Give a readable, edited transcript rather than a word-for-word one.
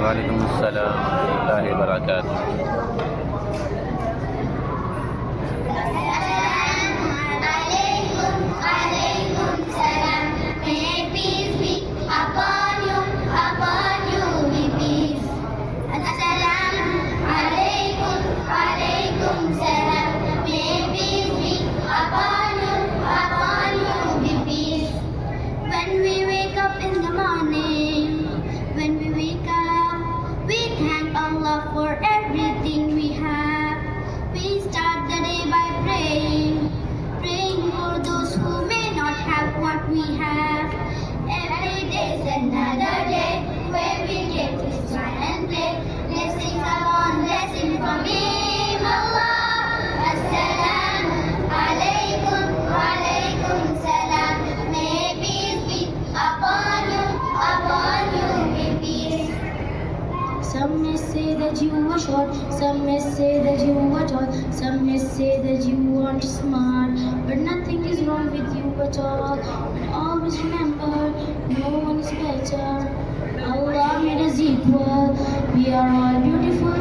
وعليكم السلام ورحمة الله وبركاته. Alaykum, alaykum salam. May peace be upon you be peace. Assalamu alaykum, alaykum salam. May peace be upon you be peace. When we wake up in the morning, when we wake up, we thank Allah for everything we have. We start the day by praying for those who may not have what we have. Every day's another day where we get to smile and play. Blessings upon blessings from Him, Allah. Assalamu alaykum, alaykum salam. May peace be upon you be peace. Some may say that you are short, some may say that you are tall, some may say that you aren't smart, but nothing is wrong with you at all. But always remember, no one is better. Allah made us equal. We are all beautiful.